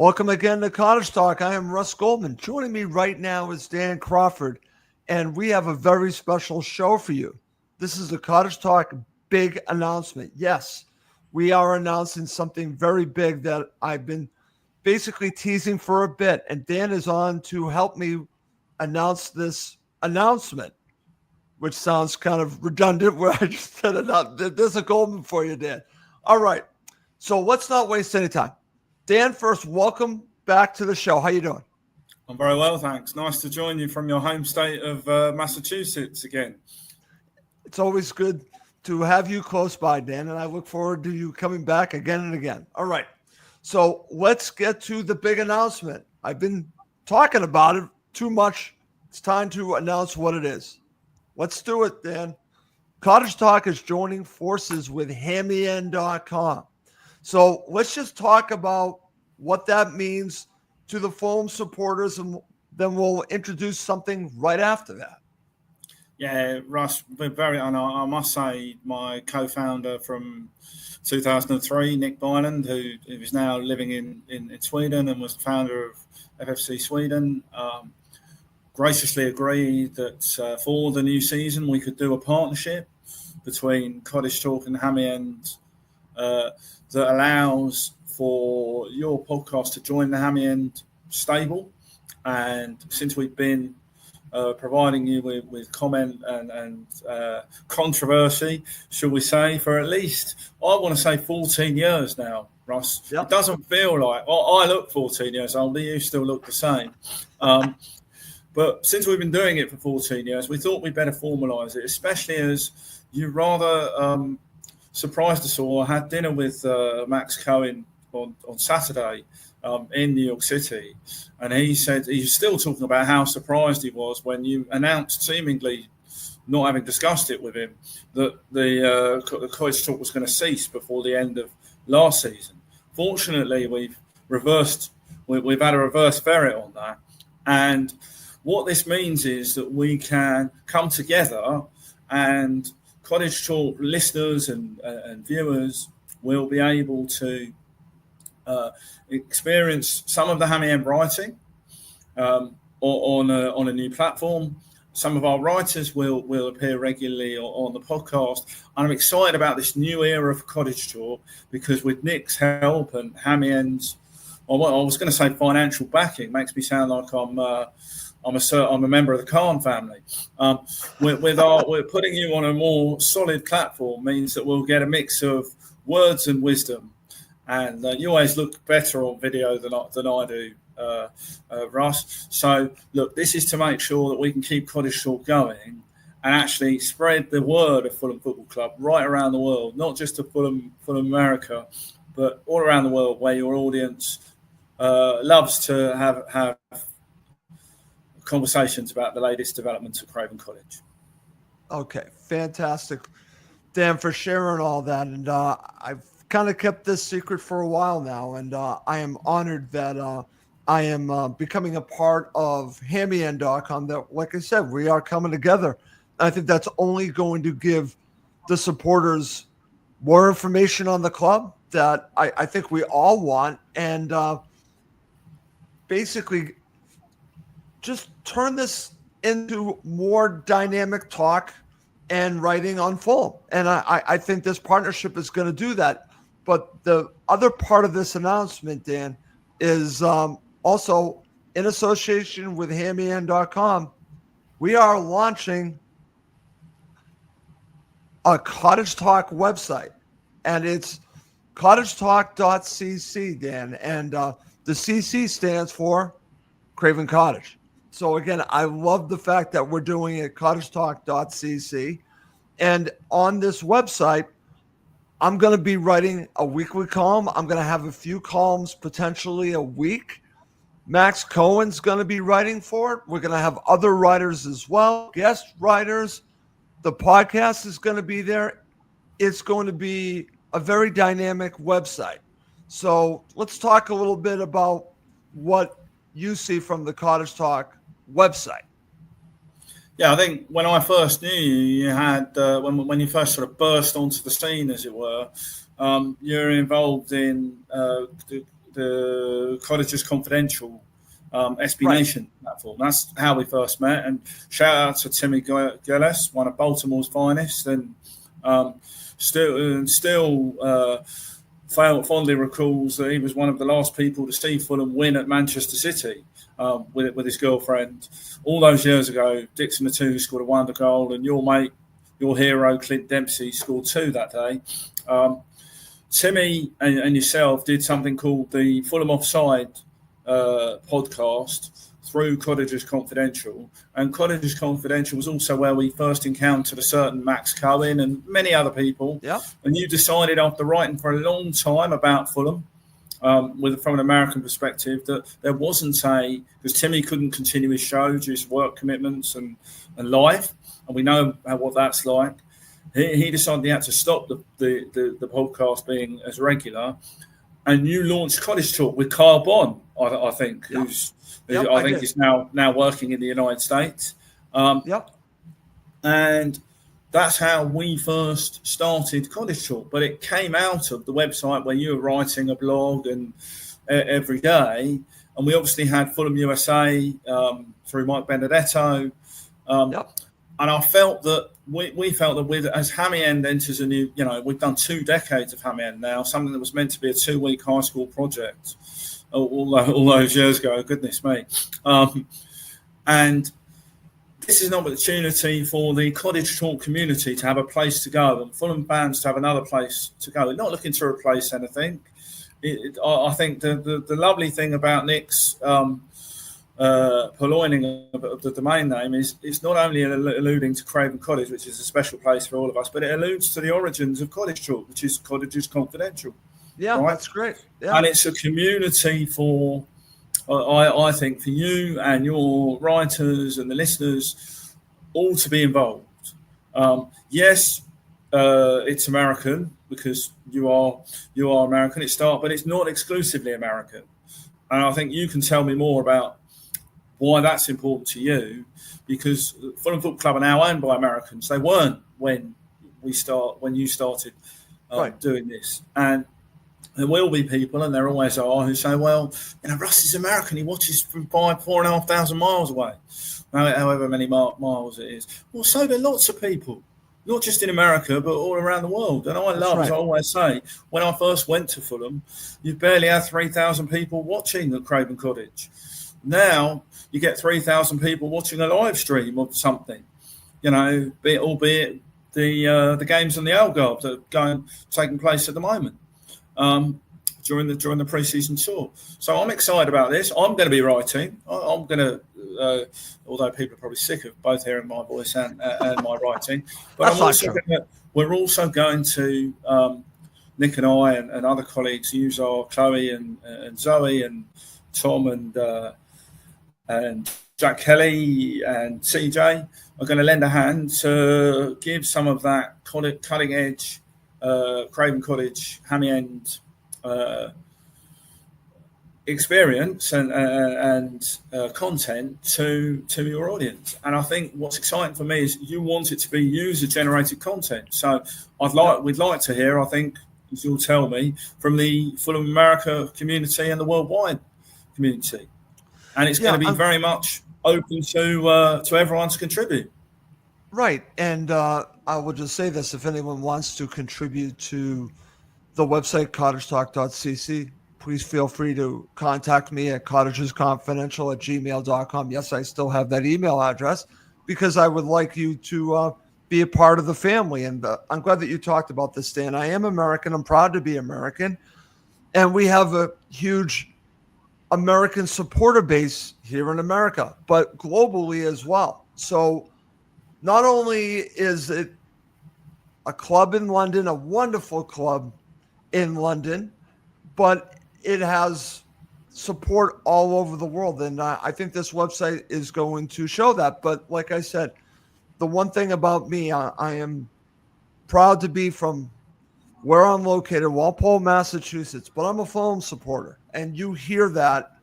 Welcome again to Cottage Talk. I am Russ Goldman. Joining me right now is Dan Crawford, and we have a very special show for you. This is the Cottage Talk big announcement. Yes, we are announcing something very big that I've been basically teasing for a bit, and Dan is on to help me announce this announcement, which sounds kind of redundant where I just said it. There's a Goldman for you, Dan. All right, so let's not waste any time. Dan, first, welcome back to the show. How you doing? I'm very well, thanks. Nice to join you from your home state of Massachusetts again. It's always good to have you close by, Dan, and I look forward to you coming back again and again. All right, so let's get to the big announcement. I've been talking about it too much. It's time to announce what it is. Let's do it, Dan. Cottage Talk is joining forces with Hammyend.com. So let's just talk about what that means to the Fulham supporters, and then we'll introduce something right after that. Yeah, Russ, I must say, my co-founder from 2003, Nick Byland, who is now living in Sweden and was the founder of FFC Sweden, graciously agreed that for the new season we could do a partnership between Cottage Talk and Hammyend that allows for your podcast to join the Hammyend stable. And since we've been providing you with comment and controversy, should we say, for at least, I want to say 14 years now, Russ. Yep. It doesn't feel like, I look 14 years older, you still look the same. But since we've been doing it for 14 years, we thought we'd better formalise it, especially as you rather surprised us all. I had dinner with Max Cohen on Saturday in New York City, and he said he was still talking about how surprised he was when you announced, seemingly not having discussed it with him, that the Cottage Talk was going to cease before the end of last season. Fortunately, we've had a reverse ferret on that, and what this means is that we can come together, and Cottage Talk listeners and viewers will be able to experience some of the Hammyend writing on a new platform. Some of our writers will appear regularly on the podcast. And I'm excited about this new era of Cottage Talk because with Nick's help and Hammyend's, I was going to say financial backing, makes me sound like I'm a member of the Khan family. We're putting you on a more solid platform means that we'll get a mix of words and wisdom. And you always look better on video than I do, Russ. So, look, this is to make sure that we can keep Cottage Talk going and actually spread the word of Fulham Football Club right around the world, not just to Fulham America, but all around the world where your audience loves to have conversations about the latest developments at Craven Cottage. Okay, fantastic, Dan, for sharing all that. And I've kind of kept this secret for a while now, and I am honored that I am becoming a part of Hammyend.com. That, like I said, we are coming together. I think that's only going to give the supporters more information on the club that I think we all want, and basically just turn this into more dynamic talk and writing on Fulham. And I think this partnership is going to do that. But the other part of this announcement, Dan, is also in association with Hammyend.com, we are launching a Cottage Talk website. And it's CottageTalk.cc, Dan. And the CC stands for Craven Cottage. So, again, I love the fact that we're doing it at CottageTalk.cc. And on this website, I'm going to be writing a weekly column. I'm going to have a few columns potentially a week. Max Cohen's going to be writing for it. We're going to have other writers as well, guest writers. The podcast is going to be there. It's going to be a very dynamic website. So let's talk a little bit about what you see from the Cottage Talk website. Yeah, I think when I first knew you, you had when you first sort of burst onto the scene, as it were, you're involved in the Cottages Confidential SB Right. Nation platform. That's how we first met. And shout out to Timmy Gillis, one of Baltimore's finest, and still fondly recalls that he was one of the last people to see Fulham win at Manchester City with his girlfriend all those years ago. Dixon the two scored a wonder goal, and your mate, your hero Clint Dempsey, scored 2 that day. Timmy and yourself did something called the Fulham Offside podcast through Cottages Confidential, and Cottages Confidential was also where we first encountered a certain Max Cohen and many other people. Yeah. And you decided, after writing for a long time about Fulham, from an American perspective, that there wasn't because Timmy couldn't continue his show due to work commitments and life, and we know what that's like. He decided he had to stop the podcast being as regular, and you launched Cottage Talk with Kyle Bond, I think, Yep. I think is now working in the United States. And that's how we first started Cottage Talk. But it came out of the website where you were writing a blog and every day, and we obviously had Fulham USA through Mike Benedetto. And I felt that we felt that as Hammyend enters a new, we've done 2 decades of Hammyend now, something that was meant to be a 2-week high school project all those years ago, goodness me. And this is an opportunity for the Cottage Talk community to have a place to go, and Fulham fans to have another place to go. We're not looking to replace anything. I think the lovely thing about Nick's purloining of the domain name is it's not only alluding to Craven Cottage, which is a special place for all of us, but it alludes to the origins of Cottage Talk, which is Cottages Confidential. Yeah, right? That's great. Yeah. And it's a community for, I think, for you and your writers and the listeners all to be involved. Yes, it's American because you are American. But it's not exclusively American. And I think you can tell me more about why that's important to you, because Fulham Football Club are now owned by Americans. They weren't when you started doing this. And there will be people, and there always are, who say, well, Russ is American. He watches from 4,500 miles away, however many miles it is. Well, so do lots of people, not just in America, but all around the world. And as I always say, when I first went to Fulham, you barely had 3,000 people watching at Craven Cottage. Now you get 3,000 people watching a live stream of something, albeit the games on the Algarve that are taking place at the moment. During the pre-season tour. So I'm excited about this. I'm going to be writing. I'm going to, although people are probably sick of both hearing my voice and my writing, but we're also going to, Nick and I and other colleagues use our Chloe and Zoe and Tom and Jack Kelly and CJ are going to lend a hand to give some of that cutting edge Craven Cottage, Hammyend experience and content to your audience. And I think what's exciting for me is you want it to be user-generated content. So we'd like to hear, I think, as you'll tell me, from the Fulham America community and the worldwide community. And it's going to be very much open to everyone to contribute. Right. And I will just say this, if anyone wants to contribute to the website, CottageTalk.cc, please feel free to contact me at cottagesconfidential@gmail.com. Yes, I still have that email address because I would like you to be a part of the family. And I'm glad that you talked about this, Dan. I am American. I'm proud to be American. And we have a huge American supporter base here in America, but globally as well. So not only is it a club in London, a wonderful club in London, but it has support all over the world. And I think this website is going to show that. But like I said, the one thing about me, I am proud to be from where I'm located, Walpole, Massachusetts, but I'm a Fulham supporter. And you hear that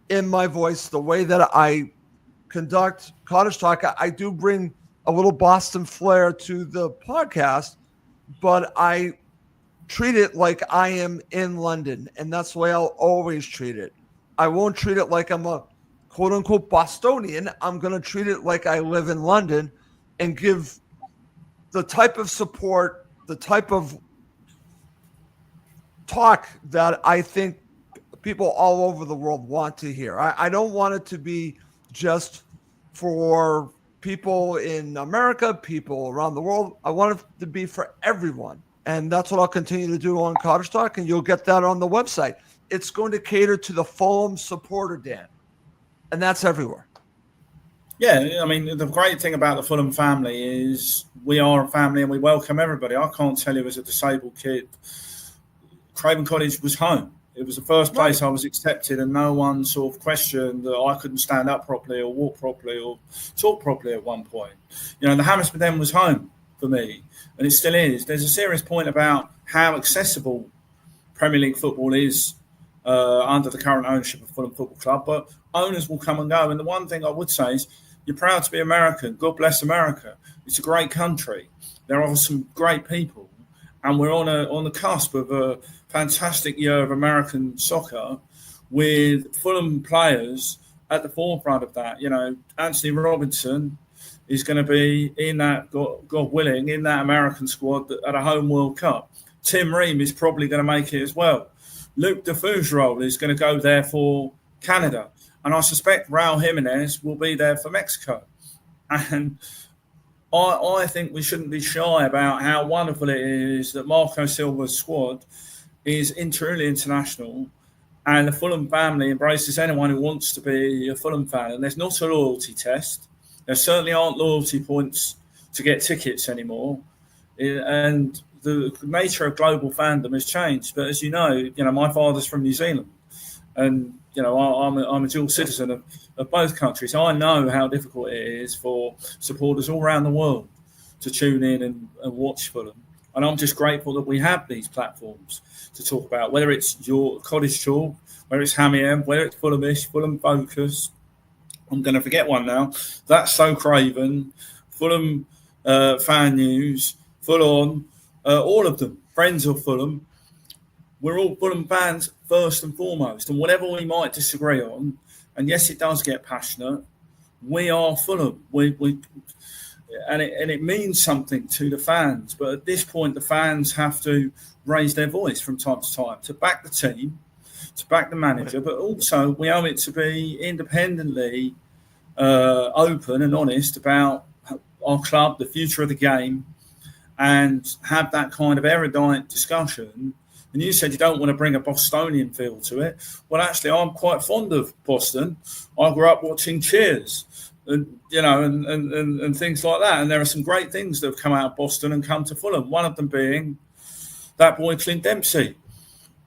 in my voice, the way that I conduct Cottage Talk. I do bring a little Boston flair to the podcast, but I treat it like I am in London, and that's the way I'll always treat it. I won't treat it like I'm a quote unquote Bostonian. I'm going to treat it like I live in London and give the type of support, the type of talk that I think people all over the world want to hear. I don't want it to be just for people in America, people around the world. I want it to be for everyone. And that's what I'll continue to do on Cottage Talk, and you'll get that on the website. It's going to cater to the Fulham supporter, Dan, and that's everywhere. Yeah, I mean, the great thing about the Fulham family is we are a family and we welcome everybody. I can't tell you as a disabled kid, Craven Cottage was home. It was the first place I was accepted, and no one sort of questioned that I couldn't stand up properly or walk properly or talk properly at one point. You know, the Hammersmith End was home for me, and it still is. There's a serious point about how accessible Premier League football is under the current ownership of Fulham Football Club, but owners will come and go. And the one thing I would say is you're proud to be American. God bless America. It's a great country. There are some great people, and we're on the cusp of a fantastic year of American soccer with Fulham players at the forefront of that. You know, Anthony Robinson is going to be in that, God willing, in that American squad at a home World Cup. Tim Ream is probably going to make it as well. Luke Defougerol is going to go there for Canada. And I suspect Raul Jimenez will be there for Mexico. And I think we shouldn't be shy about how wonderful it is that Marco Silva's squad is truly international, and the Fulham family embraces anyone who wants to be a Fulham fan. And there's not a loyalty test. There certainly aren't loyalty points to get tickets anymore. And the nature of global fandom has changed. But as you know, my father's from New Zealand, and I'm a dual citizen of both countries. I know how difficult it is for supporters all around the world to tune in and watch Fulham. And I'm just grateful that we have these platforms to talk about, whether it's your Cottage Talk, whether it's Hammyend, whether it's Fulhamish, Fulham Focus. I'm going to forget one now. That's So Craven, Fulham Fan News, Full On, all of them, Friends of Fulham. We're all Fulham fans first and foremost. And whatever we might disagree on, and yes, it does get passionate, we are Fulham. And it means something to the fans. But at this point, the fans have to raise their voice from time to time to back the team, to back the manager. But also, we owe it to be independently open and honest about our club, the future of the game, and have that kind of erudite discussion. And you said you don't want to bring a Bostonian feel to it. Well, actually, I'm quite fond of Boston. I grew up watching Cheers. And and things like that. And there are some great things that have come out of Boston and come to Fulham. One of them being that boy Clint Dempsey.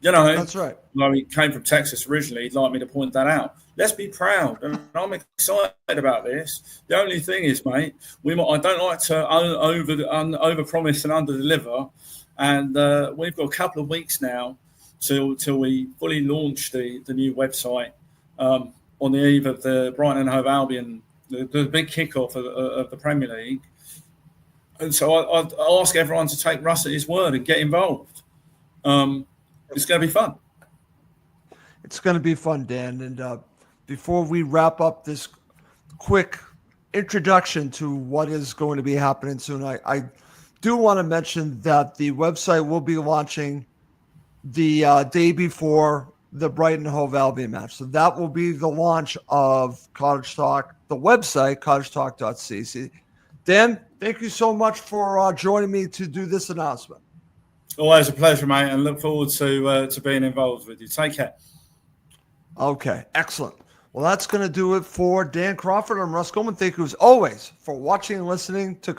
That's right. He came from Texas originally. He'd like me to point that out. Let's be proud, and I'm excited about this. The only thing is, mate, I don't like to over promise and under deliver. And we've got a couple of weeks now till we fully launch the new website on the eve of the Brighton and Hove Albion. The big kickoff of the Premier League. And so I'd ask everyone to take Russ at his word and get involved. It's going to be fun. It's going to be fun, Dan. And before we wrap up this quick introduction to what is going to be happening soon, I do want to mention that the website will be launching the day before the Brighton Hove Albion match. So that will be the launch of Cottage Talk, the website, CottageTalk.cc. Dan, thank you so much for joining me to do this announcement. Always a pleasure, mate, and look forward to being involved with you. Take care. Okay, excellent. Well, that's going to do it for Dan Crawford. I'm Russ Goldman. Thank you as always for watching and listening to